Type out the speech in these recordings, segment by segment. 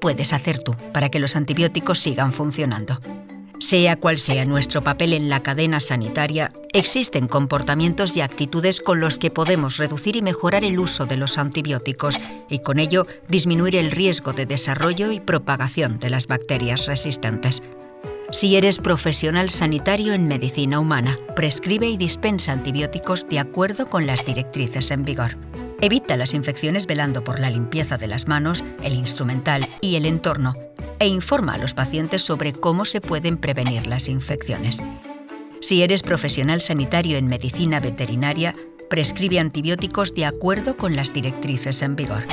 puedes hacer tú para que los antibióticos sigan funcionando? Sea cual sea nuestro papel en la cadena sanitaria, existen comportamientos y actitudes con los que podemos reducir y mejorar el uso de los antibióticos y con ello disminuir el riesgo de desarrollo y propagación de las bacterias resistentes. Si eres profesional sanitario en medicina humana, prescribe y dispensa antibióticos de acuerdo con las directrices en vigor. Evita las infecciones velando por la limpieza de las manos, el instrumental y el entorno, e informa a los pacientes sobre cómo se pueden prevenir las infecciones. Si eres profesional sanitario en medicina veterinaria, prescribe antibióticos de acuerdo con las directrices en vigor.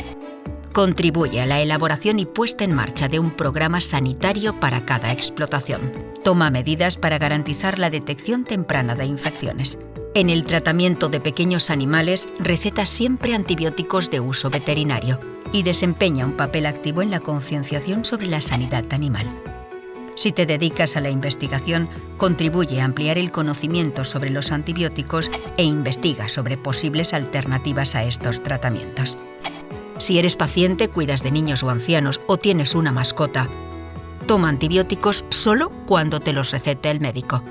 Contribuye a la elaboración y puesta en marcha de un programa sanitario para cada explotación. Toma medidas para garantizar la detección temprana de infecciones. En el tratamiento de pequeños animales, receta siempre antibióticos de uso veterinario y desempeña un papel activo en la concienciación sobre la sanidad animal. Si te dedicas a la investigación, contribuye a ampliar el conocimiento sobre los antibióticos e investiga sobre posibles alternativas a estos tratamientos. Si eres paciente, cuidas de niños o ancianos o tienes una mascota, toma antibióticos solo cuando te los recete el médico.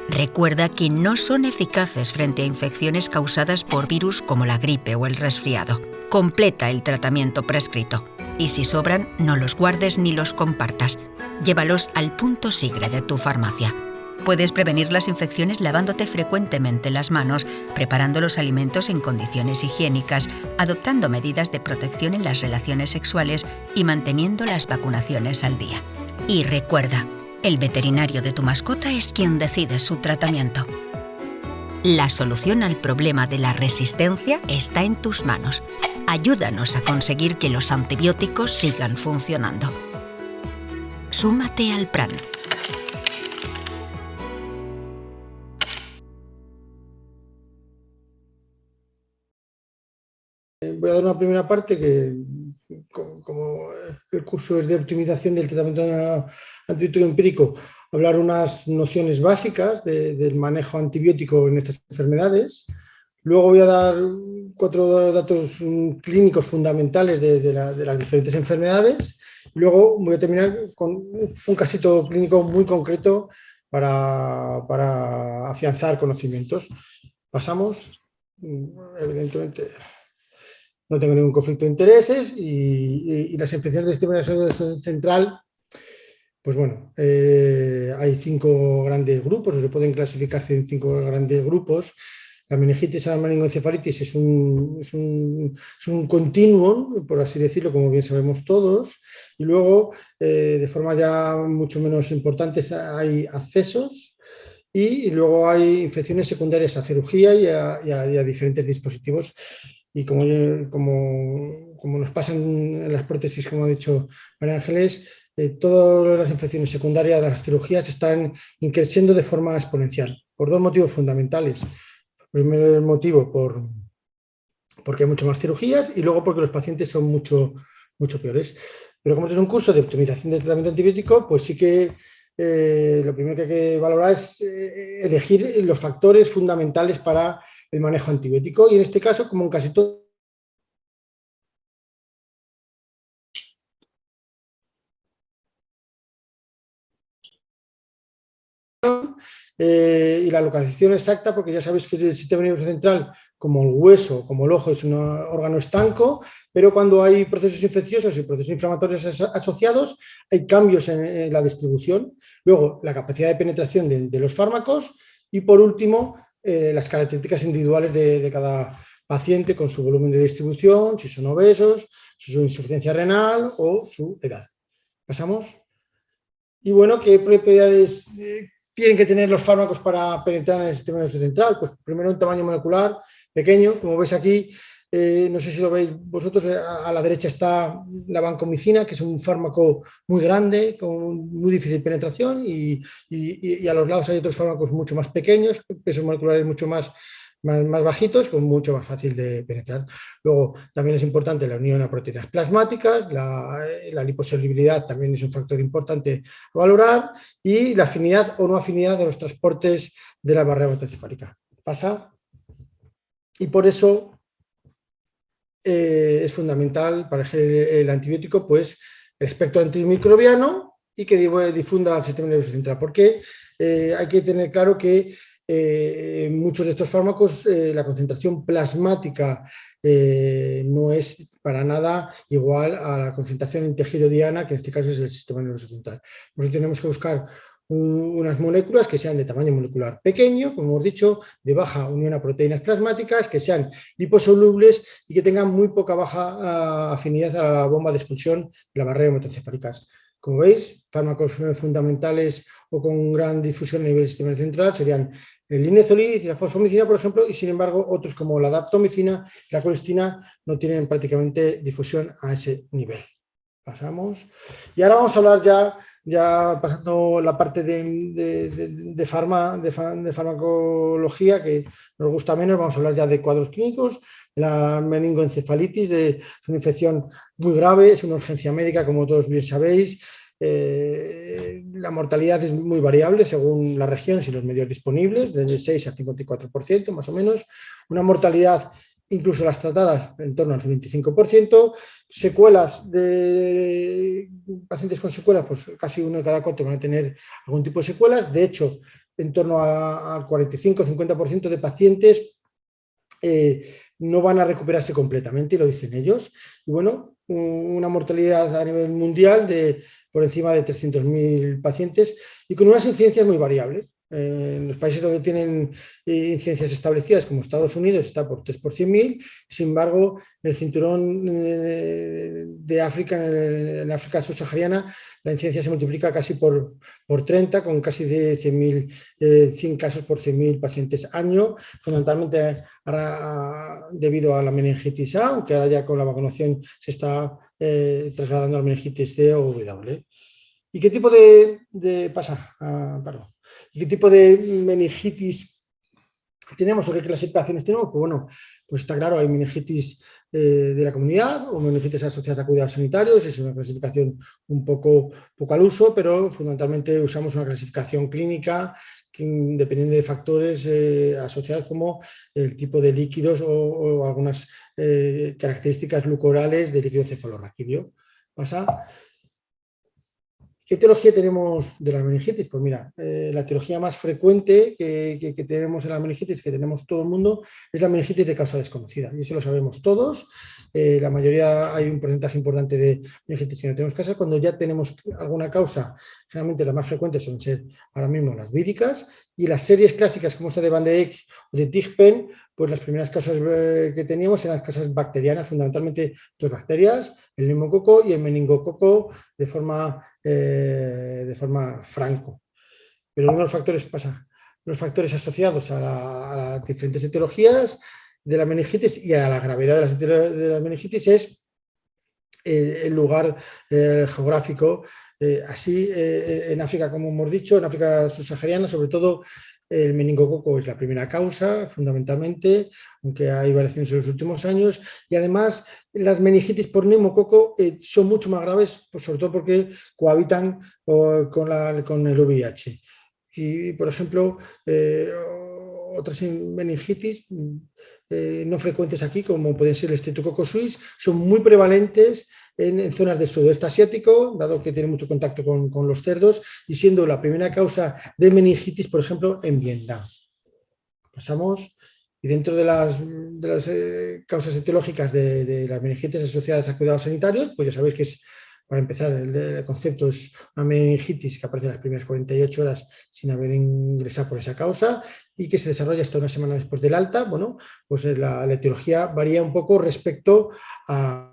Recuerda que no son eficaces frente a infecciones causadas por virus como la gripe o el resfriado. Completa el tratamiento prescrito. Y si sobran, no los guardes ni los compartas. Llévalos al punto sigre de tu farmacia. Puedes prevenir las infecciones lavándote frecuentemente las manos, preparando los alimentos en condiciones higiénicas, adoptando medidas de protección en las relaciones sexuales y manteniendo las vacunaciones al día. Y recuerda, el veterinario de tu mascota es quien decide su tratamiento. La solución al problema de la resistencia está en tus manos. Ayúdanos a conseguir que los antibióticos sigan funcionando. Súmate al plan. Voy a dar una primera parte que, como el curso es de optimización del tratamiento antibiótico empírico, hablar unas nociones básicas del manejo antibiótico en estas enfermedades. Luego voy a dar 4 datos clínicos fundamentales de las diferentes enfermedades. Y luego voy a terminar con un casito clínico muy concreto para afianzar conocimientos. Pasamos, evidentemente. No tengo ningún conflicto de intereses y las infecciones del sistema nervioso central, pues bueno, hay 5 grandes grupos, se pueden clasificar en 5 grandes grupos. La meningitis a la meningoencefalitis es un continuum, por así decirlo, como bien sabemos todos, y luego, de forma ya mucho menos importante, hay accesos y luego hay infecciones secundarias a cirugía y a diferentes dispositivos. Y como nos pasa en las prótesis, como ha dicho María Ángeles, todas las infecciones secundarias, las cirugías, están creciendo de forma exponencial, por 2 motivos fundamentales. El primer motivo, porque hay muchas más cirugías, y luego porque los pacientes son mucho peores. Pero como es un curso de optimización del tratamiento antibiótico, pues sí que lo primero que hay que valorar es elegir los factores fundamentales para el manejo antibiótico, y en este caso, como en casi todo, y la localización exacta, porque ya sabéis que el sistema nervioso central, como el hueso, como el ojo, es un órgano estanco, pero cuando hay procesos infecciosos y procesos inflamatorios asociados, hay cambios en la distribución. Luego, la capacidad de penetración de los fármacos y, por último, las características individuales de cada paciente con su volumen de distribución, si son obesos, si son insuficiencia renal o su edad. ¿Pasamos? Y bueno, ¿qué propiedades tienen que tener los fármacos para penetrar en el sistema nervioso central? Pues primero un tamaño molecular pequeño, como veis aquí, no sé si lo veis vosotros, a la derecha está la vancomicina, que es un fármaco muy grande, con muy difícil penetración, y a los lados hay otros fármacos mucho más pequeños, pesos moleculares mucho más bajitos, con mucho más fácil de penetrar. Luego también es importante la unión a proteínas plasmáticas, la liposolubilidad también es un factor importante a valorar, y la afinidad o no afinidad de los transportes de la barrera hematoencefálica. Pasa. Y por eso es fundamental para el antibiótico, pues el espectro antimicrobiano y que difunda al sistema nervioso central. Porque hay que tener claro que muchos de estos fármacos, la concentración plasmática no es para nada igual a la concentración en tejido diana, que en este caso es el sistema nervioso central. Por eso tenemos que buscar unas moléculas que sean de tamaño molecular pequeño, como hemos dicho, de baja unión a proteínas plasmáticas, que sean liposolubles y que tengan muy poca baja afinidad a la bomba de expulsión de la barrera hematoencefálica. Como veis, fármacos fundamentales o con gran difusión a nivel del sistema central serían el linezolid y la fosfomicina, por ejemplo, y sin embargo otros como la daptomicina y la colistina no tienen prácticamente difusión a ese nivel. Pasamos. Y ahora vamos a hablar ya pasando la parte de farmacología, que nos gusta menos, vamos a hablar ya de cuadros clínicos, de la meningoencefalitis, es una infección muy grave, es una urgencia médica, como todos bien sabéis. La mortalidad es muy variable según las regiones y los medios disponibles, desde 6 al 54% más o menos. Una mortalidad, incluso las tratadas, en torno al 25%. Secuelas de pacientes con secuelas, pues casi 1 de cada 4 van a tener algún tipo de secuelas. De hecho, en torno al 45-50% de pacientes no van a recuperarse completamente, y lo dicen ellos. Y bueno, una mortalidad a nivel mundial de por encima de 300.000 pacientes y con unas incidencias muy variables. En los países donde tienen incidencias establecidas, como Estados Unidos, está por 3 por 100.000. Sin embargo, en el cinturón de África, en África subsahariana, la incidencia se multiplica casi por 30, con casi de 100 casos por 100.000 pacientes año, fundamentalmente debido a la meningitis A, aunque ahora ya con la vacunación se está trasladando a la meningitis C o W. ¿Y qué tipo ¿Y qué tipo de meningitis tenemos o qué clasificaciones tenemos? Pues bueno, pues está claro, hay meningitis de la comunidad o meningitis asociadas a cuidados sanitarios, es una clasificación un poco al uso, pero fundamentalmente usamos una clasificación clínica que, dependiendo de factores asociados como el tipo de líquidos o algunas características glucorales del líquido cefalorraquídeo. Pasa. ¿Qué etiología tenemos de la meningitis? Pues mira, la etiología más frecuente que tenemos en la meningitis, que tenemos todo el mundo, es la meningitis de causa desconocida. Y eso lo sabemos todos. La mayoría, hay un porcentaje importante de meningitis que no tenemos causa. Cuando ya tenemos alguna causa, generalmente las más frecuentes son ser ahora mismo las víricas. Y las series clásicas, como esta de Van de Eyck o de Tigpen, pues las primeras causas que teníamos eran las causas bacterianas, fundamentalmente 2 bacterias, el neumococo y el meningococo de forma franco. Pero uno de los factores asociados a las diferentes etiologías de la meningitis y a la gravedad de la meningitis es el lugar geográfico. Así, en África, como hemos dicho, en África subsahariana, sobre todo, el meningococo es la primera causa, fundamentalmente, aunque hay variaciones en los últimos años, y además las meningitis por neumococo son mucho más graves, pues sobre todo porque cohabitan con el VIH. Y, por ejemplo, otras meningitis no frecuentes aquí, como pueden ser el Streptococcus suis, son muy prevalentes en zonas del sudeste asiático, dado que tiene mucho contacto con los cerdos, y siendo la primera causa de meningitis, por ejemplo, en Vietnam. Pasamos. Y dentro de las causas etiológicas de las meningitis asociadas a cuidados sanitarios, pues ya sabéis que es, para empezar, el concepto es una meningitis que aparece en las primeras 48 horas sin haber ingresado por esa causa y que se desarrolla hasta una semana después del alta. Bueno, pues la etiología varía un poco respecto a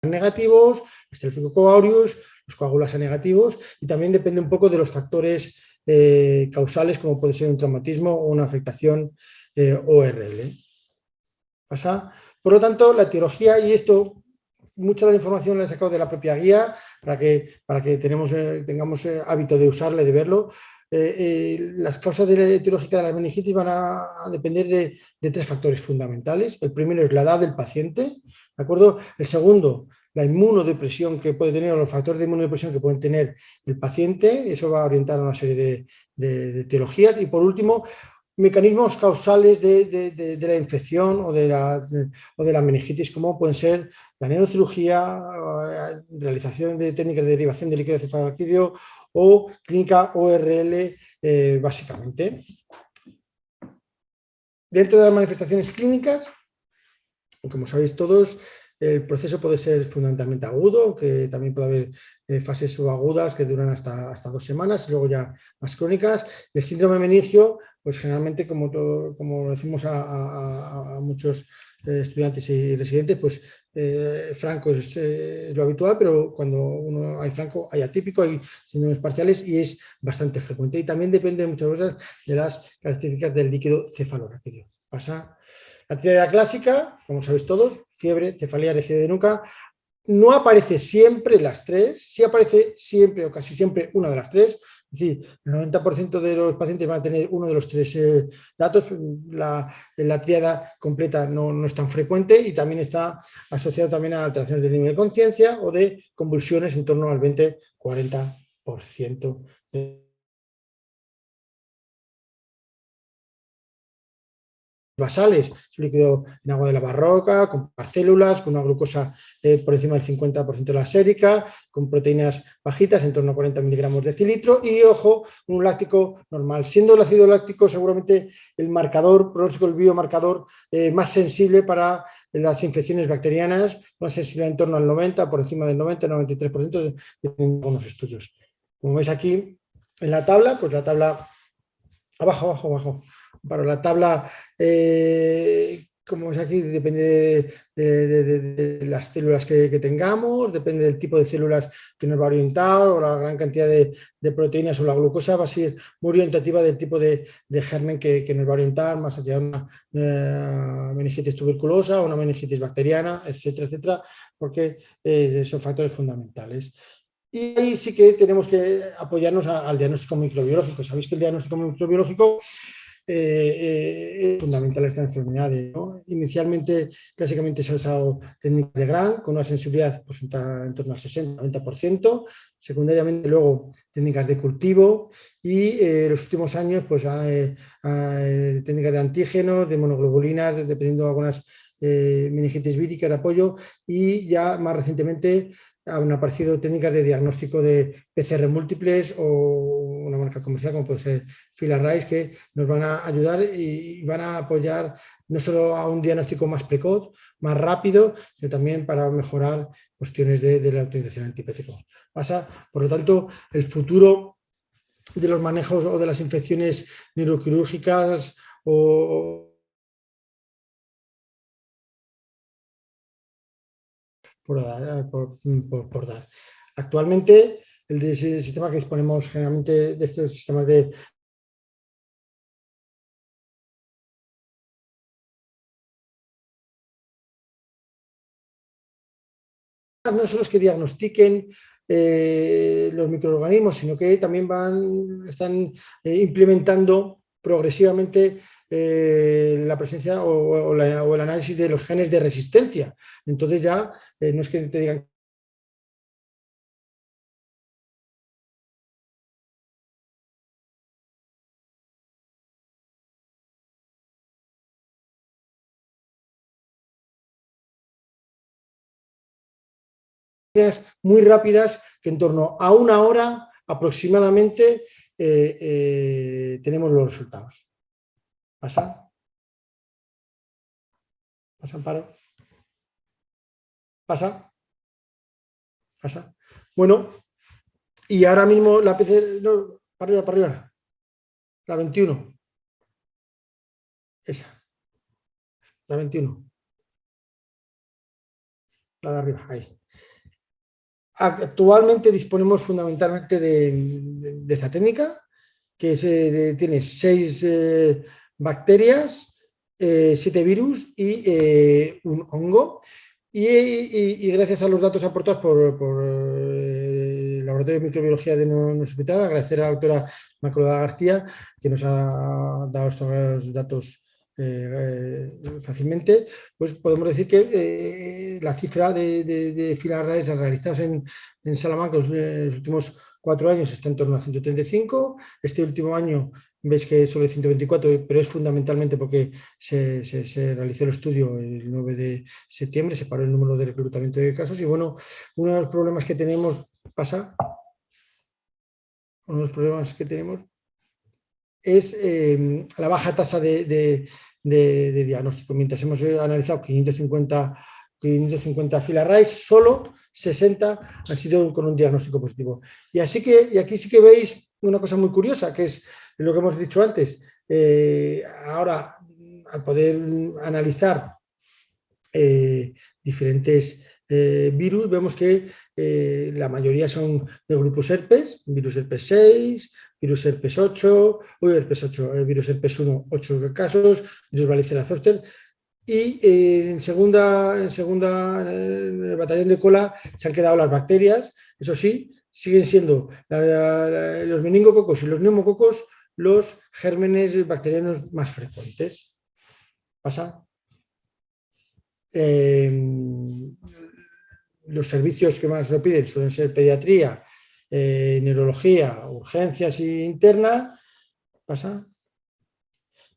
negativos, los Staphylococcus aureus, los coagulas A negativos, y también depende un poco de los factores causales, como puede ser un traumatismo o una afectación ORL. ¿Pasa? Por lo tanto, la etiología, y esto, mucha de la información la he sacado de la propia guía para que tengamos hábito de usarla y de verlo. Las causas etiológicas de la meningitis van a depender de 3 factores fundamentales. El primero es la edad del paciente, ¿de acuerdo? El segundo, la inmunodepresión que puede tener, o los factores de inmunodepresión que pueden tener el paciente, eso va a orientar a una serie de etiologías. Y por último, mecanismos causales de la infección o de la meningitis, como pueden ser la neurocirugía, realización de técnicas de derivación de líquido cefalorraquídeo o clínica ORL, básicamente. Dentro de las manifestaciones clínicas, como sabéis todos, el proceso puede ser fundamentalmente agudo, aunque también puede haber fases subagudas que duran hasta 2 semanas y luego ya más crónicas. El síndrome meningio, pues generalmente, como decimos a muchos estudiantes y residentes, pues franco es lo habitual, pero cuando uno hay franco, hay atípico, hay síndromes parciales y es bastante frecuente. Y también depende muchas veces de las características del líquido cefalorraquídeo. Pasa. La tríada clásica, como sabéis todos, fiebre, cefalea, rigidez de nuca, no aparece siempre las tres, sí aparece siempre o casi siempre una de las tres, es decir, el 90% de los pacientes van a tener uno de los tres datos. La tríada completa no es tan frecuente y también está asociado también a alteraciones del nivel de conciencia o de convulsiones en torno al 20-40% de basales, es un líquido en agua de la barroca, con parcélulas, con una glucosa por encima del 50% de la sérica, con proteínas bajitas, en torno a 40 miligramos de cilitro, y ojo, un láctico normal. Siendo el ácido láctico seguramente el marcador pronóstico, el biomarcador más sensible para las infecciones bacterianas, una sensibilidad en torno al 90, por encima del 90-93%, en algunos estudios. Como veis aquí en la tabla, pues la tabla abajo. Para la tabla, como es aquí, depende de las células que tengamos, depende del tipo de células que nos va a orientar o la gran cantidad de proteínas o la glucosa va a ser muy orientativa del tipo de germen que nos va a orientar más hacia una meningitis tuberculosa, una meningitis bacteriana, etcétera, porque son factores fundamentales. Y ahí sí que tenemos que apoyarnos al diagnóstico microbiológico. Sabéis que el diagnóstico microbiológico es fundamental esta enfermedad, ¿no? Inicialmente, clásicamente se ha usado técnicas de Gram con una sensibilidad pues, en torno al 60-90%, secundariamente luego técnicas de cultivo y en los últimos años pues, técnicas de antígenos, de monoglobulinas, dependiendo de algunas meningitis vírica de apoyo y ya más recientemente han aparecido técnicas de diagnóstico de PCR múltiples o una marca comercial como puede ser FILARRAIS que nos van a ayudar y van a apoyar no solo a un diagnóstico más precoz, más rápido, sino también para mejorar cuestiones de la utilización antihipertensiva. Por lo tanto, el futuro de los manejos o de las infecciones neuroquirúrgicas por dar. Actualmente, el sistema que disponemos generalmente de estos sistemas de no son los que diagnostiquen los microorganismos, sino que también están implementando progresivamente la presencia o el análisis de los genes de resistencia. Entonces ya no es que te digan muy rápidas que en torno a 1 hora aproximadamente tenemos los resultados. ¿Pasa? ¿Pasa, Amparo? ¿Pasa? Bueno, y ahora mismo la PCR, no, para arriba, la 21. Esa, la 21. La de arriba, ahí. Actualmente disponemos fundamentalmente de esta técnica, que tiene 6 bacterias, 7 virus y un hongo. Y gracias a los datos aportados por el Laboratorio de Microbiología de nuestro hospital, agradecer a la doctora Inmaculada García, que nos ha dado estos datos fácilmente, pues podemos decir que la cifra de FILARRAIS realizadas en Salamanca en los últimos 4 años está en torno a 135. Este último año Veis que es sobre 124, pero es fundamentalmente porque se realizó el estudio el 9 de septiembre, se paró el número de reclutamiento de casos y bueno, uno de los problemas que tenemos, uno de los problemas que tenemos es la baja tasa de diagnóstico. Mientras hemos analizado 550 fila RAIS, solo 60 han sido con un diagnóstico positivo. Y aquí sí que veis una cosa muy curiosa, que es lo que hemos dicho antes. Ahora, al poder analizar diferentes virus, vemos que la mayoría son de grupos herpes, virus herpes 6, virus herpes 8, virus herpes 1, 8 casos, virus varicela zoster. Y en el batallón de cola se han quedado las bacterias, eso sí, siguen siendo los meningococos y los neumococos los gérmenes bacterianos más frecuentes. ¿Pasa? Los servicios que más lo piden suelen ser pediatría, neurología, urgencias interna. ¿Pasa?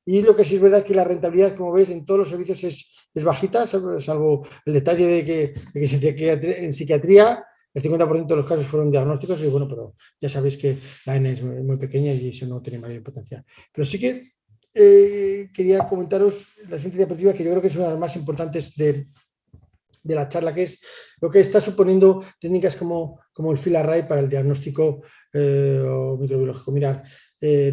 Y lo que sí es verdad es que la rentabilidad, como veis, en todos los servicios es bajita, salvo el detalle de que en psiquiatría el 50% de los casos fueron diagnósticos y bueno, pero ya sabéis que la N es muy pequeña y eso no tiene mayor potencial. Pero sí que quería comentaros la siguiente diapositiva, que yo creo que es una de las más importantes de la charla, que es lo que está suponiendo técnicas como el FIL-Array para el diagnóstico microbiológico. Mirad,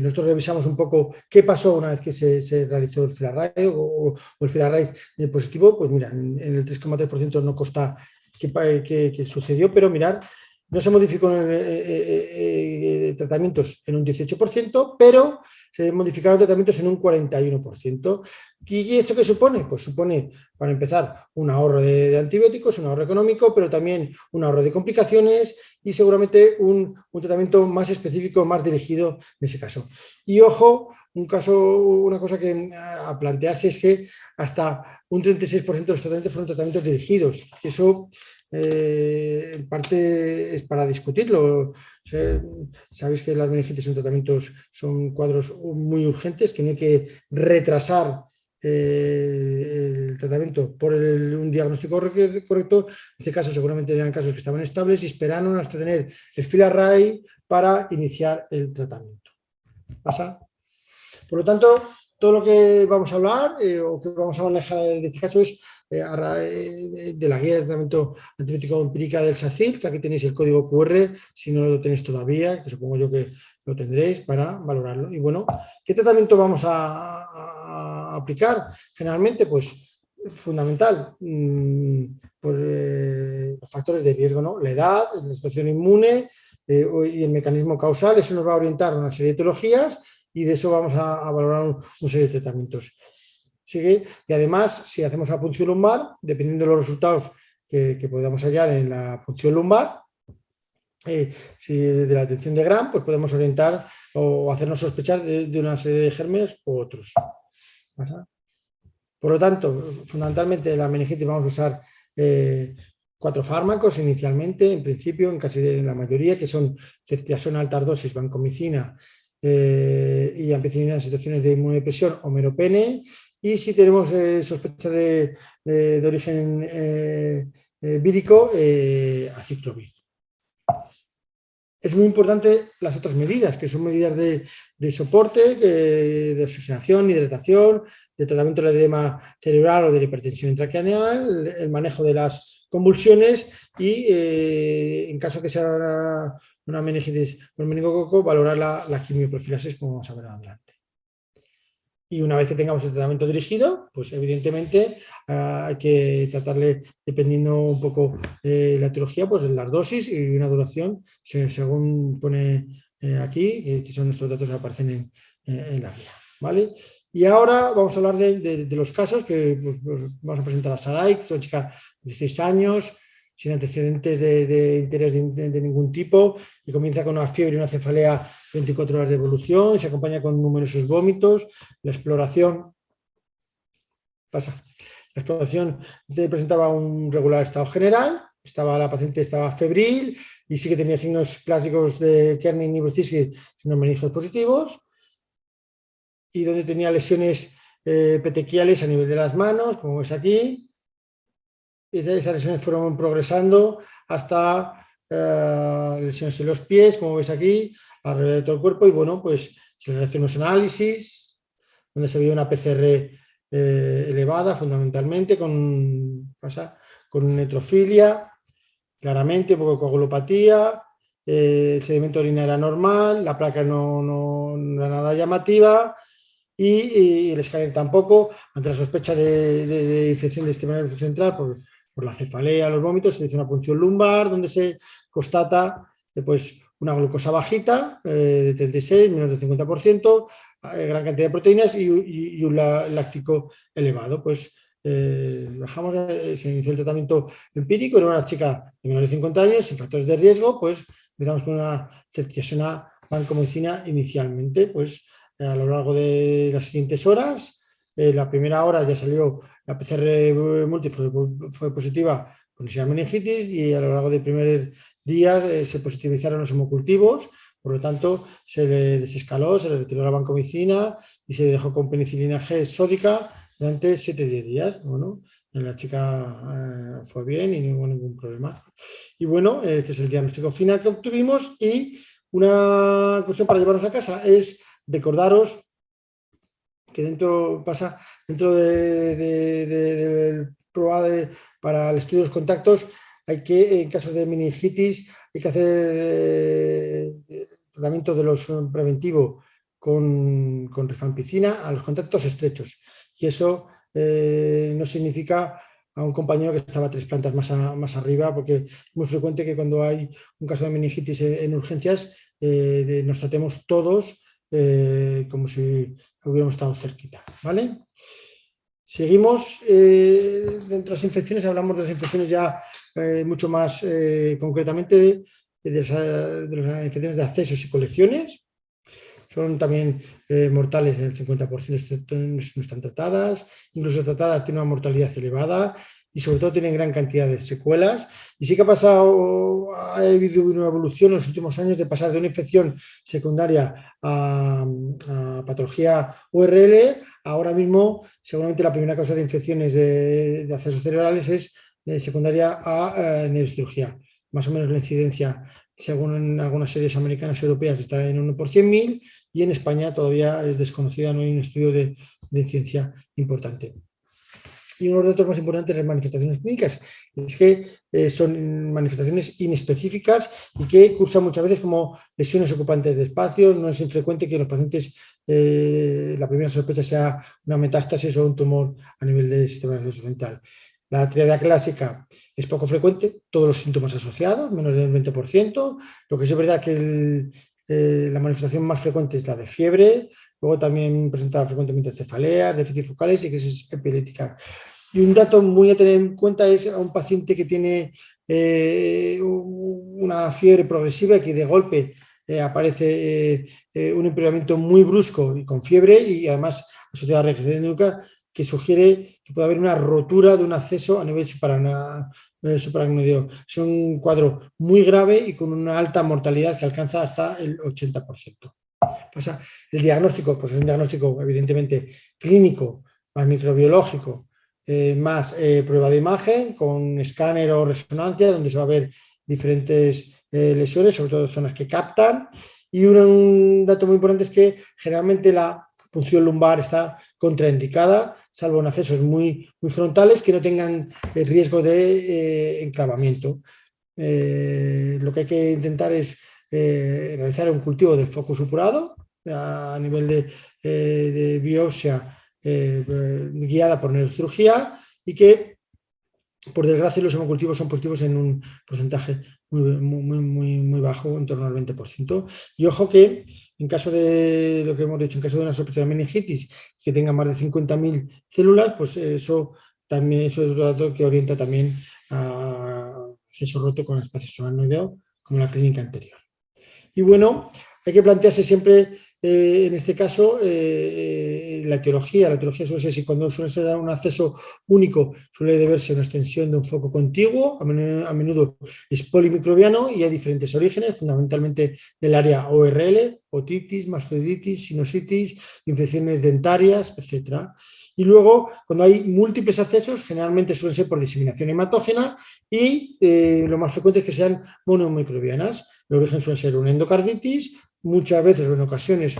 nosotros revisamos un poco qué pasó una vez que se realizó el FIL-Array o el FIL-Array positivo. Pues mira, en el 3,3% no consta que sucedió, pero mirad, no se modificó tratamientos en un 18%, pero se modificaron tratamientos en un 41%. ¿Y esto qué supone? Pues supone, para empezar, un ahorro de antibióticos, un ahorro económico, pero también un ahorro de complicaciones y seguramente un tratamiento más específico, más dirigido en ese caso. Y ojo, una cosa que a plantearse es que hasta un 36% de los tratamientos fueron tratamientos dirigidos. Eso en parte es para discutirlo. Sabéis que las meningitis son cuadros muy urgentes, que no hay que retrasar el tratamiento por un diagnóstico correcto. En este caso seguramente eran casos que estaban estables y esperaron hasta tener el FIL-Array para iniciar el tratamiento. ¿Pasa? Por lo tanto, todo lo que vamos a hablar o que vamos a manejar de este caso es de la guía de tratamiento antibiótico empírica del SACIR, que aquí tenéis el código QR, si no lo tenéis todavía, que supongo yo que lo tendréis para valorarlo. Y bueno, ¿qué tratamiento vamos a aplicar? Generalmente, pues fundamental, por los factores de riesgo, ¿no? La edad, la situación inmune y el mecanismo causal. Eso nos va a orientar a una serie de etiologías y de eso vamos a valorar un serie de tratamientos. ¿Sigue? Y además, si hacemos una punción lumbar, dependiendo de los resultados que podamos hallar en la punción lumbar, si de la detección de Gram, pues podemos orientar o hacernos sospechar de una serie de gérmenes u otros. ¿Pasa? Por lo tanto, fundamentalmente en la meningitis vamos a usar 4 fármacos inicialmente, en principio, en casi la mayoría, que son ceftriaxona altas dosis, vancomicina y ampicilina en situaciones de inmunodepresión o meropene. Y si tenemos sospecha de origen vírico, aciclovir. Es muy importante las otras medidas, que son medidas de soporte, de oxigenación, hidratación, de tratamiento del edema cerebral o de la hipertensión intracraneal, el manejo de las convulsiones y, en caso que sea una meningitis por meningococo, valorar la quimioprofilaxis, como vamos a ver adelante. Y una vez que tengamos el tratamiento dirigido, pues evidentemente hay que tratarle, dependiendo un poco la etiología, pues las dosis y una duración, según pone aquí, que son estos datos que aparecen en la guía, ¿vale? Y ahora vamos a hablar de los casos que pues, vamos a presentar a Saray, que es una chica de 16 años, sin antecedentes de interés de ningún tipo, y comienza con una fiebre y una cefalea 24 horas de evolución, y se acompaña con numerosos vómitos. La exploración presentaba un regular estado general, la paciente estaba febril y sí que tenía signos clásicos de Kernin y Brzezinski, signos meningios positivos. y donde tenía lesiones petequiales a nivel de las manos, como ves aquí. Esas lesiones fueron progresando hasta lesiones en los pies, como ves aquí, alrededor de todo el cuerpo, y bueno, pues se le realizó unos análisis donde se vio una PCR elevada fundamentalmente con neutrofilia, claramente, un poco de coagulopatía, el sedimento de orina era normal, la placa no era nada llamativa y el escáner tampoco. Ante la sospecha de infección del sistema nervioso central por la cefalea, los vómitos, se hizo una punción lumbar donde se constata pues, una glucosa bajita de 36, menos del 50%, gran cantidad de proteínas y un láctico elevado. Pues bajamos, se inició el tratamiento empírico, era una chica de menos de 50 años, sin factores de riesgo, pues empezamos con una ceftriaxona vancomicina inicialmente, pues a lo largo de las siguientes horas. La primera hora ya salió la PCR multi, fue positiva con meningitis, y a lo largo del primer día se positivizaron los hemocultivos, por lo tanto se le desescaló, se le retiró la vancomicina y se dejó con penicilina G sódica durante 7-10 días. Bueno, la chica fue bien y no hubo ningún problema. Y bueno, este es el diagnóstico final que obtuvimos, y una cuestión para llevarnos a casa es recordaros que dentro del PROADE para el estudio de los contactos, hay que, en caso de meningitis, hay que hacer tratamiento de los preventivo con rifampicina a los contactos estrechos. Y eso no significa a un compañero que estaba 3 plantas más arriba, porque es muy frecuente que cuando hay un caso de meningitis en urgencias nos tratemos todos como si hubiéramos estado cerquita, ¿vale? Seguimos dentro de las infecciones, hablamos de las infecciones ya mucho más concretamente de las infecciones de accesos y colecciones. Son también mortales, en el 50% no están tratadas, incluso tratadas tienen una mortalidad elevada y sobre todo tienen gran cantidad de secuelas. Y sí que ha habido una evolución en los últimos años de pasar de una infección secundaria a patología URL. Ahora mismo, seguramente la primera causa de infecciones de accesos cerebrales es secundaria a neurocirugía. Más o menos la incidencia, según en algunas series americanas y europeas, está en 1 por 100.000, y en España todavía es desconocida, no hay un estudio de incidencia importante. Y uno de los datos más importantes de las manifestaciones clínicas es que son manifestaciones inespecíficas y que cursan muchas veces como lesiones ocupantes de espacio. No es infrecuente que en los pacientes la primera sospecha sea una metástasis o un tumor a nivel del sistema nervioso central. La triada clásica es poco frecuente, todos los síntomas asociados, menos del 20%. Lo que sí es verdad que la manifestación más frecuente es la de fiebre, luego también presenta frecuentemente cefaleas, déficit focales y crisis epiléptica. Y un dato muy a tener en cuenta es a un paciente que tiene una fiebre progresiva y que de golpe aparece un empeoramiento muy brusco y con fiebre, y además asociada a regresión nuca, que sugiere que puede haber una rotura de un acceso a nivel supraracnoideo. Es un cuadro muy grave y con una alta mortalidad que alcanza hasta el 80%. Pasa el diagnóstico, pues es un diagnóstico evidentemente clínico, más microbiológico, más prueba de imagen con escáner o resonancia, donde se va a ver diferentes lesiones, sobre todo zonas que captan. Y un dato muy importante es que generalmente la punción lumbar está contraindicada, salvo en accesos muy frontales que no tengan riesgo de enclavamiento. Lo que hay que intentar es realizar un cultivo del foco supurado a nivel de biopsia guiada por neurocirugía, y que por desgracia los hemocultivos son positivos en un porcentaje muy bajo, en torno al 20%. Y ojo que en caso de lo que hemos dicho, en caso de una sospecha de meningitis que tenga más de 50.000 células, pues eso también es otro dato que orienta también a acceso roto con espacio subaracnoideo, como la clínica anterior. Y bueno, hay que plantearse siempre en este caso, la etiología suele ser, si cuando suele ser un acceso único, suele deberse a una extensión de un foco contiguo, a menudo es polimicrobiano y hay diferentes orígenes, fundamentalmente del área ORL, otitis, mastoiditis, sinusitis, infecciones dentarias, etcétera. Y luego, cuando hay múltiples accesos, generalmente suelen ser por diseminación hematógena y lo más frecuente es que sean monomicrobianas. El origen suele ser una endocarditis, muchas veces o en ocasiones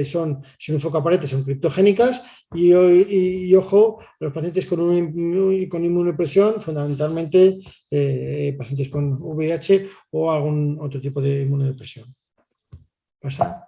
son, si un foco aparente, son criptogénicas y ojo, los pacientes con inmunodepresión, fundamentalmente pacientes con VIH o algún otro tipo de inmunodepresión. ¿Pasa?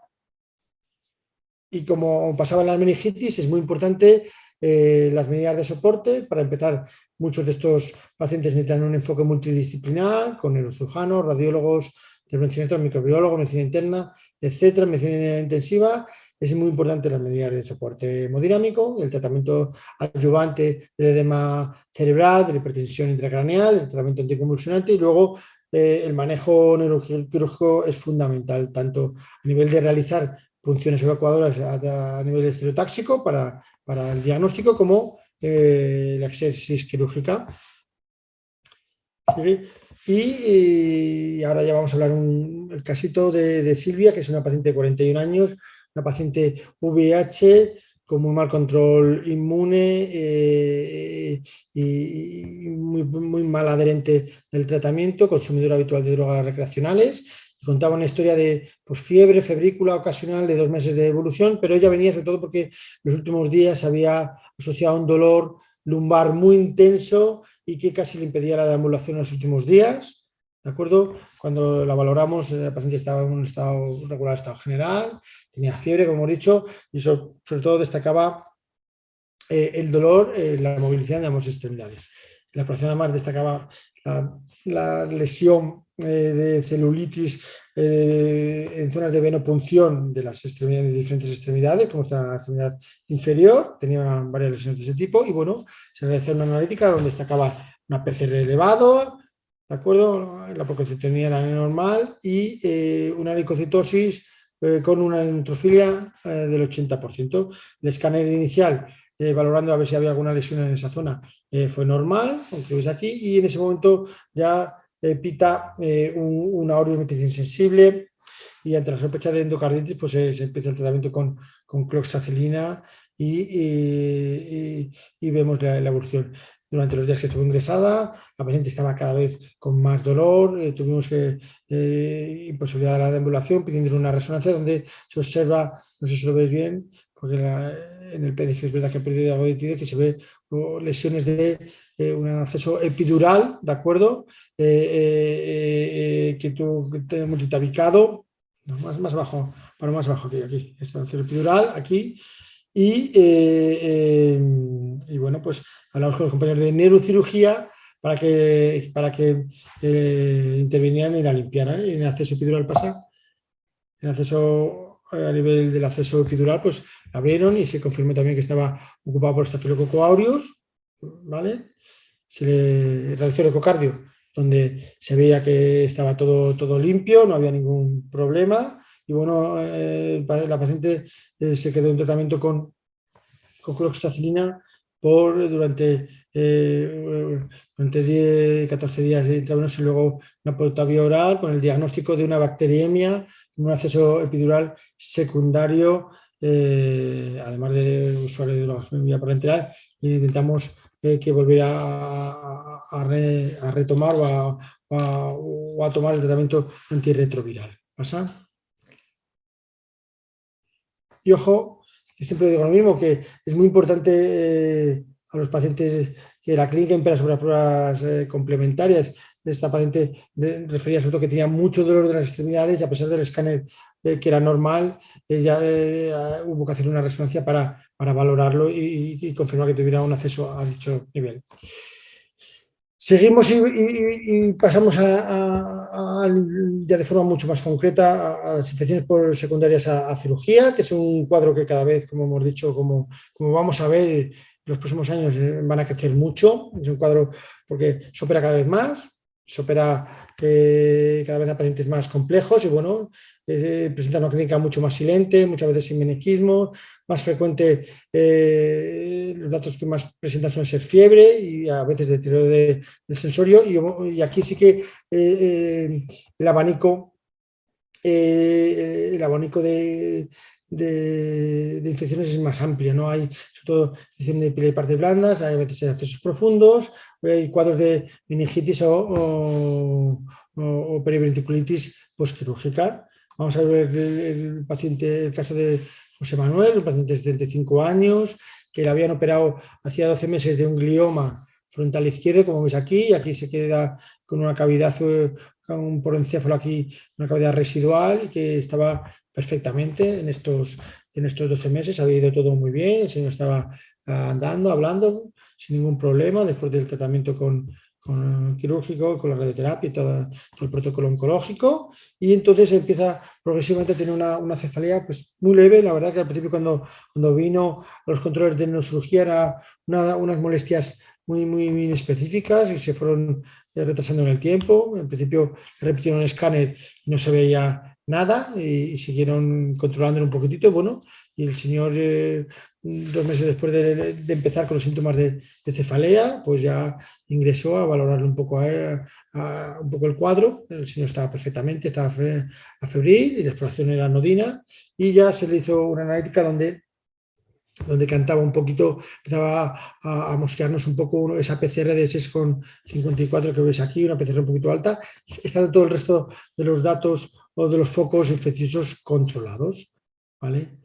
Y como pasaba en la meningitis, es muy importante las medidas de soporte. Para empezar, muchos de estos pacientes necesitan un enfoque multidisciplinar con neurocirujanos, radiólogos, intervencionistas, microbiólogos, medicina interna, etcétera, medicina intensiva. Es muy importante las medidas de soporte hemodinámico, el tratamiento adyuvante del edema cerebral, de la hipertensión intracraneal, el tratamiento anticonvulsionante y luego el manejo neuroquirúrgico es fundamental, tanto a nivel de realizar funciones evacuadoras a nivel estereotáxico para el diagnóstico como la exégesis quirúrgica. ¿Sí? Y ahora ya vamos a hablar el casito de Silvia, que es una paciente de 41 años, una paciente VIH con muy mal control inmune y muy mal adherente del tratamiento, consumidora habitual de drogas recreacionales. Contaba una historia de fiebre, febrícula ocasional de 2 meses de evolución, pero ella venía sobre todo porque los últimos días había asociado un dolor lumbar muy intenso y que casi le impedía la deambulación en los últimos días. ¿De acuerdo? Cuando la valoramos, la paciente estaba en un estado regular, estado general, tenía fiebre, como hemos dicho, y sobre todo destacaba el dolor, la movilización de ambas extremidades. La operación además destacaba la lesión de celulitis en zonas de venopunción de las extremidades, de diferentes extremidades, como esta la extremidad inferior, tenía varias lesiones de ese tipo, y bueno, se realizó una analítica donde destacaba una PCR elevado, ¿de acuerdo? La procalcitonía era normal y una leucocitosis con una neutrofilia del 80%. El escáner inicial valorando a ver si había alguna lesión en esa zona, fue normal, aunque veis aquí, y en ese momento ya pita una orometría insensible y ante la sospecha de endocarditis pues se empieza el tratamiento con cloxacilina y vemos la evolución. Durante los días que estuvo ingresada, la paciente estaba cada vez con más dolor, tuvimos imposibilidad de la deambulación, pidiendo una resonancia donde se observa, no sé si lo veis bien, porque en el PDF es verdad que ha perdido algo de nitidez, que se ve lesiones de un acceso epidural, ¿de acuerdo? Que multitabicado, no, más bajo, para más bajo que aquí, este acceso epidural, aquí, y bueno, pues hablamos con los compañeros de neurocirugía para que intervinieran y la limpiaran. Y en el acceso epidural pasa, en el acceso a nivel del acceso epidural, pues la abrieron y se confirmó también que estaba ocupado por Staphylococcus aureus, ¿vale? Se le realizó el ecocardio, donde se veía que estaba todo limpio, no había ningún problema. Y bueno, la paciente se quedó en tratamiento con cloxacilina durante 14 días de intravenoso y luego una pauta vía oral con el diagnóstico de una bacteriemia, un acceso epidural secundario, además de usuario de drogas vía parenteral, y intentamos que volviera a retomar o a tomar el tratamiento antirretroviral. ¿Pasa? Y ojo, que siempre digo lo mismo, que es muy importante a los pacientes que la clínica impera sobre las pruebas complementarias. Esta paciente refería sobre todo que tenía mucho dolor de las extremidades y a pesar del escáner que era normal, ya hubo que hacer una resonancia para valorarlo y confirmar que tuviera un acceso a dicho nivel. Seguimos y pasamos ya de forma mucho más concreta a las infecciones por secundarias a cirugía, que es un cuadro que cada vez, como hemos dicho, como vamos a ver, en los próximos años van a crecer mucho. Es un cuadro porque se opera cada vez más, se opera cada vez a pacientes más complejos y bueno, presenta una clínica mucho más silente, muchas veces sin meningismo, más frecuente, los datos que más presentan son ser fiebre y a veces deterioro del sensorio y aquí sí que el abanico de infecciones es más amplio, ¿no? Hay sobre todo infección de piel y partes blandas, hay a veces accesos profundos, hay cuadros de meningitis o periventriculitis postquirúrgica. Vamos a ver el paciente, el caso de José Manuel, un paciente de 75 años, que le habían operado hacía 12 meses de un glioma frontal izquierdo, como veis aquí, y aquí se queda con una cavidad, con un porencéfalo aquí, una cavidad residual, y que estaba perfectamente en estos 12 meses, había ido todo muy bien, el señor estaba andando, hablando, sin ningún problema, después del tratamiento con quirúrgico, con la radioterapia y todo el protocolo oncológico, y entonces empieza progresivamente a tener una cefalea pues, muy leve. La verdad que al principio cuando vino a los controles de neurocirugía era unas molestias muy específicas y se fueron retrasando en el tiempo. En principio repitieron el escáner y no se veía nada y siguieron controlándolo un poquitito. Bueno, y el señor 2 meses después de empezar con los síntomas de cefalea, pues ya ingresó a valorarle un poco, un poco el cuadro. El señor estaba perfectamente, estaba febril y la exploración era anodina y ya se le hizo una analítica donde cantaba un poquito, empezaba a mosquearnos un poco esa PCR de 6,54 que veis aquí, una PCR un poquito alta, estando todo el resto de los datos o de los focos infecciosos controlados, ¿vale?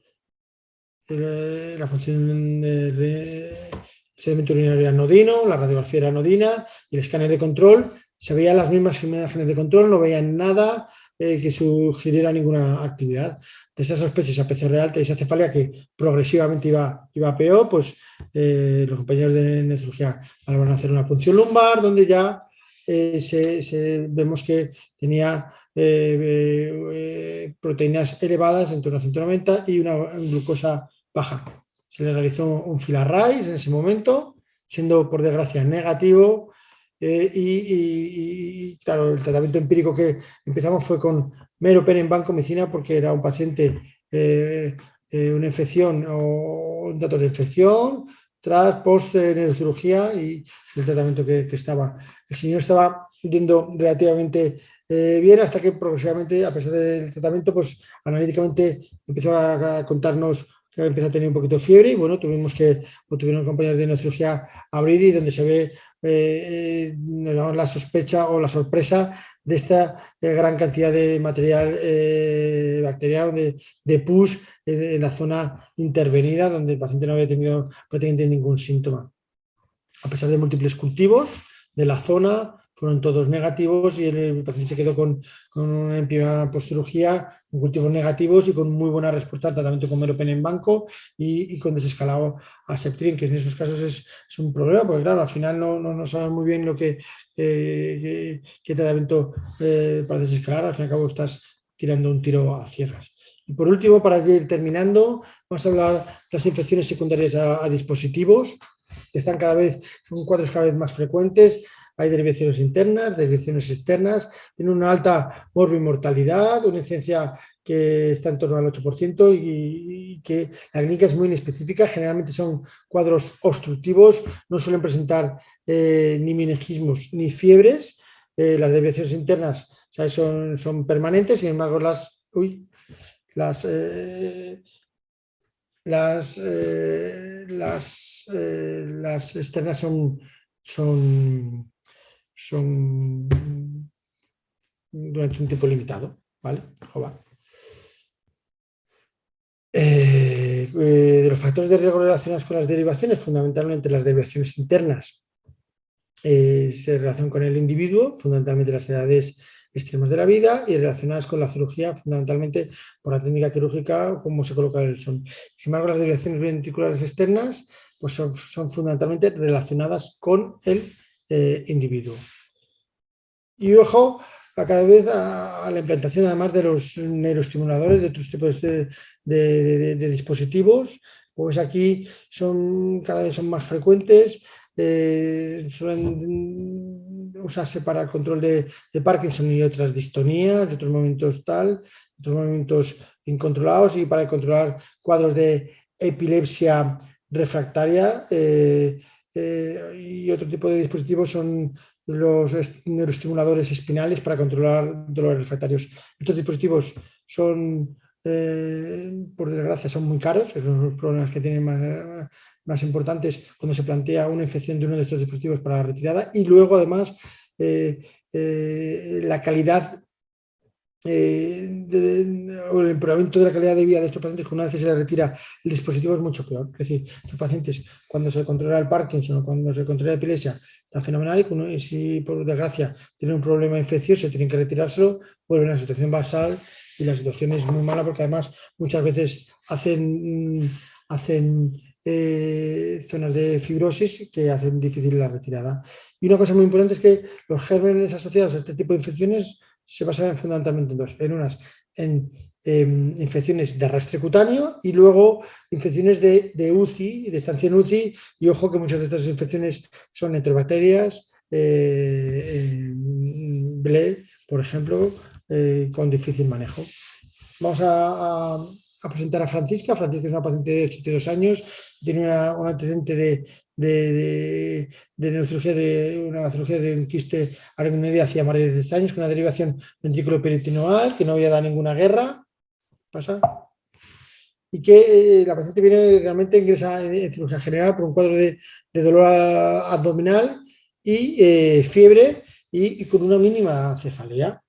La función del sedimento urinario era anodino, la radiografía era anodina y el escáner de control se veían las mismas imágenes de control, no veían nada que sugiriera ninguna actividad. De esa sospecha, esa PCR alta y esa cefalia que progresivamente iba a peor, pues los compañeros de nefrología van a hacer una punción lumbar donde ya vemos que tenía proteínas elevadas en torno a 190 y una glucosa baja. Se le realizó un Filarrays en ese momento, siendo por desgracia negativo, claro, el tratamiento empírico que empezamos fue con meropenem vancomicina porque era un paciente, una infección o datos de infección, tras, post neurocirugía y el tratamiento que estaba. El señor estaba yendo relativamente bien hasta que progresivamente, a pesar del tratamiento, pues analíticamente empezó a contarnos que empezó a tener un poquito de fiebre y bueno, tuvieron compañeros de neurocirugía abrir y donde se ve la sospecha o la sorpresa de esta gran cantidad de material bacteriano, de pus en la zona intervenida, donde el paciente no había tenido prácticamente ningún síntoma. A pesar de múltiples cultivos de la zona, fueron todos negativos y el paciente se quedó con una en primera postcirugía, con cultivos negativos y con muy buena respuesta al tratamiento con meropenem banco y con desescalado a Septrin, que en esos casos es un problema, porque claro, al final no saben muy bien qué tratamiento para desescalar, al fin y al cabo estás tirando un tiro a ciegas. Y por último, para ir terminando, vamos a hablar de las infecciones secundarias a dispositivos. Son cuadros cada vez más frecuentes. Hay derivaciones internas, derivaciones externas, tienen una alta morbimortalidad, una incidencia que está en torno al 8% y que la clínica es muy inespecífica. Generalmente son cuadros obstructivos, no suelen presentar ni meningismos ni fiebres. Las derivaciones internas, ¿sabes? son permanentes, sin embargo las externas son durante un tiempo limitado, ¿vale? De los factores de riesgo relacionados con las derivaciones, fundamentalmente las derivaciones internas se relacionan con el individuo, fundamentalmente las edades extremas de la vida y relacionadas con la cirugía, fundamentalmente por la técnica quirúrgica o cómo se coloca el son. Sin embargo, las derivaciones ventriculares externas pues son fundamentalmente relacionadas con el individuo. Y ojo, cada vez a la implantación además de los neuroestimuladores, de otros tipos de dispositivos, pues aquí cada vez son más frecuentes, suelen usarse para el control de Parkinson y otras distonías, de otros momentos otros movimientos incontrolados, y para controlar cuadros de epilepsia refractaria. Y otro tipo de dispositivos son los neuroestimuladores espinales para controlar dolores refractarios. Estos dispositivos son, por desgracia, son muy caros. Esos son los problemas que tienen más importantes cuando se plantea una infección de uno de estos dispositivos para la retirada. Y luego, además, la calidad o el empeoramiento de la calidad de vida de estos pacientes, que una vez que se les retira el dispositivo, es mucho peor. Es decir, estos pacientes, cuando se controla el Parkinson o cuando se controla la epilepsia, está fenomenal, y si por desgracia tienen un problema infeccioso, tienen que retirárselo, vuelven a la situación basal, y la situación es muy mala porque además muchas veces hacen zonas de fibrosis que hacen difícil la retirada. Y una cosa muy importante es que los gérmenes asociados a este tipo de infecciones se basan fundamentalmente en dos: en unas en infecciones de rastre cutáneo, y luego infecciones de UCI, de estancia en UCI, y ojo que muchas de estas infecciones son enterobacterias, BLE, por ejemplo, con difícil manejo. Vamos a presentar a Francisca. Francisca es una paciente de 82 años, tiene un antecedente de neurocirugía, de una cirugía de un quiste aracnoide hacia más de 10 años, con una derivación ventrículo-peritoneal, que no había dado ninguna guerra. Pasa. Y que la paciente viene realmente ingresa en cirugía general por un cuadro de dolor abdominal y fiebre, y con una mínima cefalea.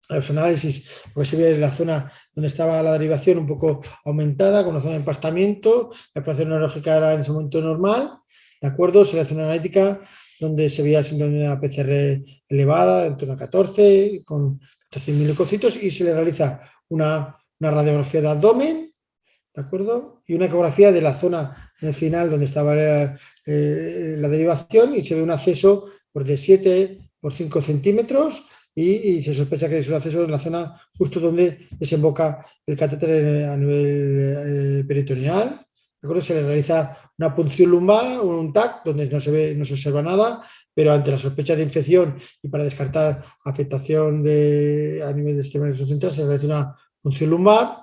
A los análisis, porque se ve la zona donde estaba la derivación un poco aumentada, con una zona de empastamiento. La exploración neurológica era en ese momento normal, ¿de acuerdo? Se le hace una analítica donde se veía simplemente una PCR elevada, en torno a 14, con 14.000 leucocitos, y se le realiza una radiografía de abdomen, ¿de acuerdo? Y una ecografía de la zona final donde estaba la derivación, y se ve un acceso pues, de 7 por 5 centímetros, y se sospecha que es un acceso en la zona justo donde desemboca el catéter a nivel peritoneal. ¿De acuerdo? Se le realiza una punción lumbar, un TAC, donde no se observa nada, pero ante la sospecha de infección y para descartar afectación a nivel del sistema nervioso central, se realiza una punción lumbar,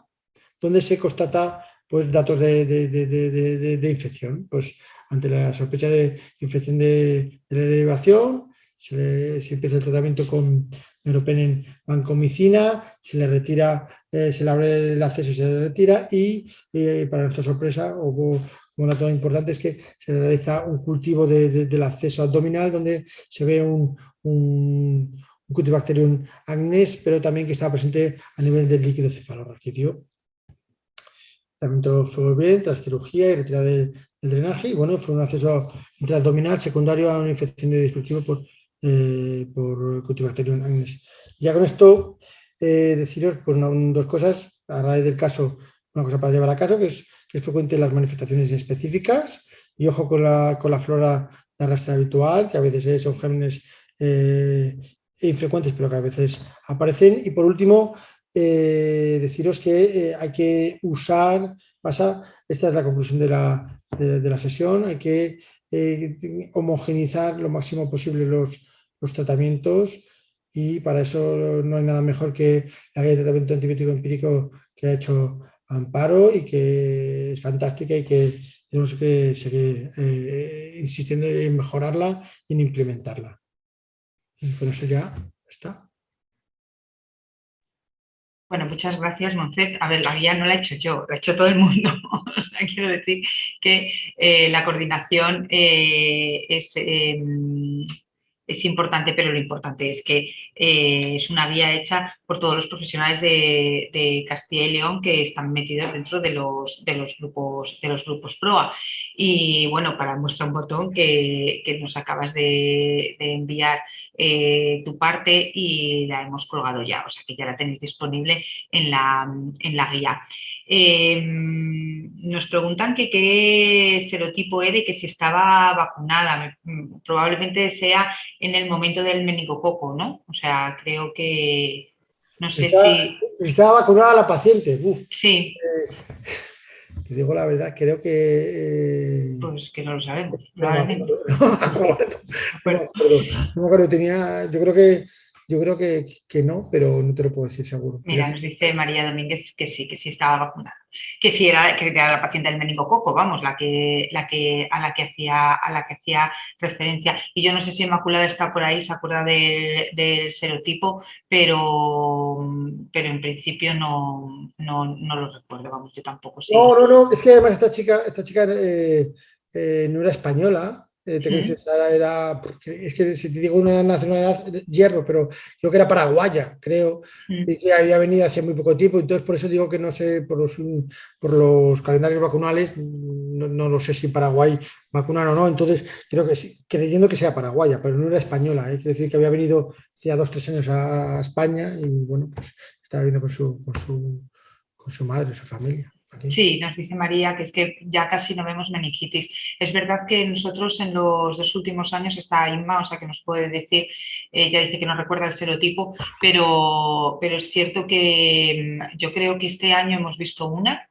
donde se constata pues, datos de infección. Pues, ante la sospecha de infección de la derivación, se empieza el tratamiento con meropenem vancomicina, se le retira, se le abre el acceso y se le retira, y para nuestra sorpresa, un dato importante, es que se le realiza un cultivo del acceso abdominal, donde se ve un Cutibacterium acnes, pero también que estaba presente a nivel del líquido cefalorraquídeo. El tratamiento fue bien, tras cirugía y retirada del drenaje, y bueno, fue un acceso intraabdominal secundario a una infección de dispositivo por Cutibacterium acnes. Ya con esto, deciros pues, dos cosas a raíz del caso. Una cosa para llevar a caso, que es frecuente las manifestaciones específicas, y ojo con la flora de arrastre habitual, que a veces son gérmenes infrecuentes, pero que a veces aparecen. Y por último, deciros que hay que usar, esta es la conclusión de la sesión, hay que homogeneizar lo máximo posible los tratamientos, y para eso no hay nada mejor que la guía de tratamiento antibiótico empírico que ha hecho Amparo, y que es fantástica, y que tenemos que seguir insistiendo en mejorarla y en implementarla. Y con eso ya está. Bueno, muchas gracias, Montse. A ver, la guía no la he hecho yo, la ha hecho todo el mundo. O sea, quiero decir que la coordinación es importante, pero lo importante es que es una guía hecha por todos los profesionales de Castilla y León que están metidos dentro de los grupos PROA. Y bueno, para muestra un botón que nos acabas de enviar tu parte, y la hemos colgado ya, o sea que ya la tenéis disponible en la guía. Nos preguntan que qué serotipo era y que si estaba vacunada. Probablemente sea en el momento del meningococo, ¿no? O sea, creo que no sé si... Estaba vacunada la paciente. Uf. Sí. te digo la verdad, creo que... Pues que no lo sabemos, no me probablemente. acuerdo, no me acuerdo, no me Bueno, acuerdo, no me acuerdo, yo creo que no, pero no te lo puedo decir seguro. mira, nos dice María Domínguez que sí estaba vacunada, que sí era la paciente del meningococo, vamos, a la que hacía referencia. Y yo no sé si Inmaculada está por ahí, se acuerda del serotipo, pero en principio no lo recuerdo, vamos, yo tampoco sé. No, es que además esta chica no era española, te quiero decir, Sara era, porque es que si te digo una nacionalidad, hierro, pero creo que era paraguaya, creo, y que había venido hace muy poco tiempo, entonces por eso digo que no sé, por los calendarios vacunales, no lo sé si Paraguay vacunan o no, entonces creo que sí, creyendo que sea paraguaya, pero no era española, quiero decir que había venido hacía 2 o 3 años a España y bueno, pues estaba viendo con su madre, su familia. Aquí. Sí, nos dice María que es que ya casi no vemos meningitis. Es verdad que nosotros en los 2 últimos años está Inma, o sea que nos puede decir, ella dice que no recuerda el serotipo, pero es cierto que yo creo que este año hemos visto una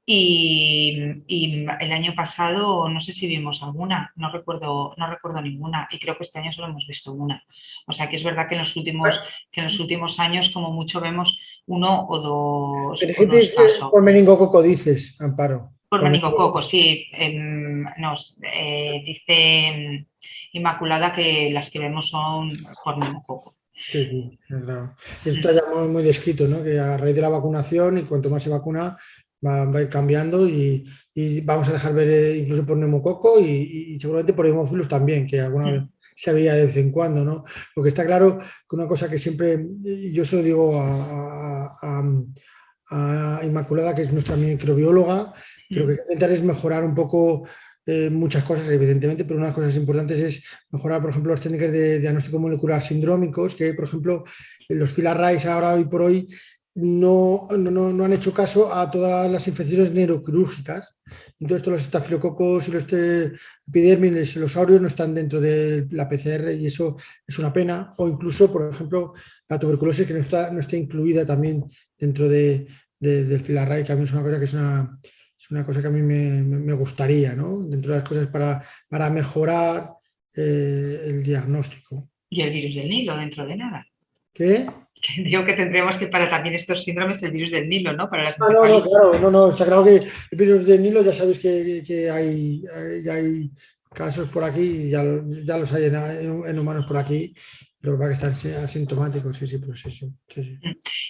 y el año pasado no sé si vimos alguna, no recuerdo ninguna y creo que este año solo hemos visto una. O sea que es verdad que en los últimos años como mucho vemos uno o dos Meningitis casos. por meningococo dices, Amparo. Por Por meningococo, meningococo. sí. Nos dice Inmaculada que las que vemos son por meningococo. Sí, sí, es verdad. Esto está ya muy descrito, ¿no? Que a raíz de la vacunación y cuanto más se vacuna, va a ir cambiando y vamos a dejar ver incluso por neumococo y seguramente por hemófilos también, que alguna vez se veía de vez en cuando, ¿no? Lo que está claro que una cosa que siempre, yo se lo digo a Inmaculada, que es nuestra microbióloga, que lo que hay que intentar es mejorar un poco muchas cosas, evidentemente, pero una de las cosas importantes es mejorar, por ejemplo, las técnicas de diagnóstico molecular sindrómicos, que, por ejemplo, los filarrays ahora, hoy por hoy, no han hecho caso a todas las infecciones neuroquirúrgicas. Entonces, todos los estafilococos y los epidérmiles, los aureos no están dentro de la PCR y eso es una pena. O incluso, por ejemplo, la tuberculosis que no está incluida también dentro del filarray, que a mí es una cosa que es una cosa que a mí me gustaría, ¿no? Dentro de las cosas para mejorar el diagnóstico. Y el virus del Nilo dentro de nada. ¿Qué? Que digo que tendremos que para también estos síndromes el virus del Nilo, ¿no? Para las No, encefalitis. claro, no, está claro que el virus del Nilo ya sabéis que ya hay casos por aquí, y ya los hay en humanos por aquí, los que están asintomáticos, sí, pues sí.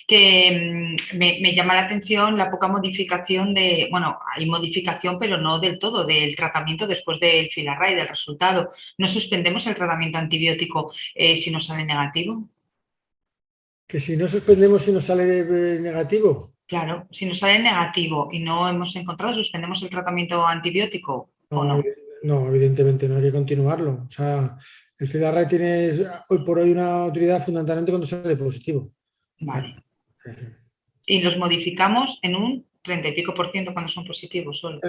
Que me llama la atención la poca modificación bueno, hay modificación, pero no del todo, del tratamiento después del filarray, del resultado. ¿No suspendemos el tratamiento antibiótico si nos sale negativo? Que si no suspendemos y nos sale negativo. Claro, si nos sale negativo y no hemos encontrado, ¿suspendemos el tratamiento antibiótico o No, no? no, evidentemente no hay que continuarlo. O sea, el Filarray tiene hoy por hoy una utilidad fundamentalmente cuando sale positivo. Vale. Sí. Y los modificamos en un 30 y pico % cuando son positivos solo.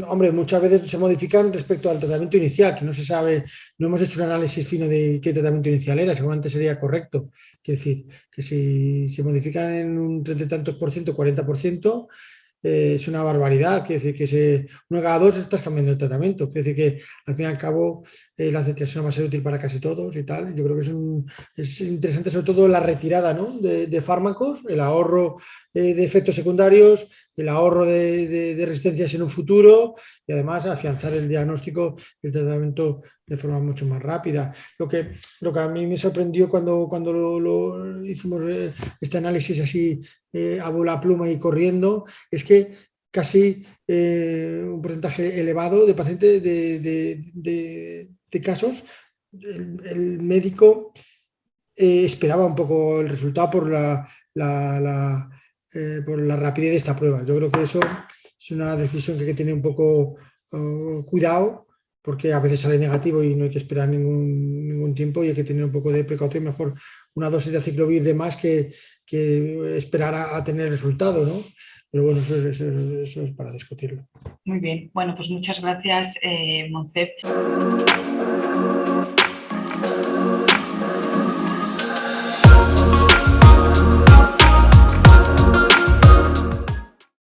Hombre, muchas veces se modifican respecto al tratamiento inicial, que no se sabe, no hemos hecho un análisis fino de qué tratamiento inicial era, seguramente sería correcto. Quiere decir, que si se modifican en un 30 y tantos por ciento, 40%, es una barbaridad. Quiere decir que uno cada dos estás cambiando el tratamiento. Quiere decir que al fin y al cabo la cetiazona va a ser útil para casi todos y tal. Yo creo que es interesante sobre todo la retirada, ¿no? de fármacos, el ahorro de efectos secundarios, el ahorro de resistencias en un futuro y además afianzar el diagnóstico y el tratamiento de forma mucho más rápida. Lo que a mí me sorprendió cuando lo hicimos este análisis así a bola pluma y corriendo es que casi un porcentaje elevado de pacientes de casos, el médico esperaba un poco el resultado por la rapidez de esta prueba. Yo creo que eso es una decisión que hay que tener un poco cuidado, porque a veces sale negativo y no hay que esperar ningún tiempo y hay que tener un poco de precaución. Mejor una dosis de aciclovir de más que esperar a tener el resultado, ¿no? Pero bueno, eso es para discutirlo. Muy bien. Bueno, pues muchas gracias, Moncep.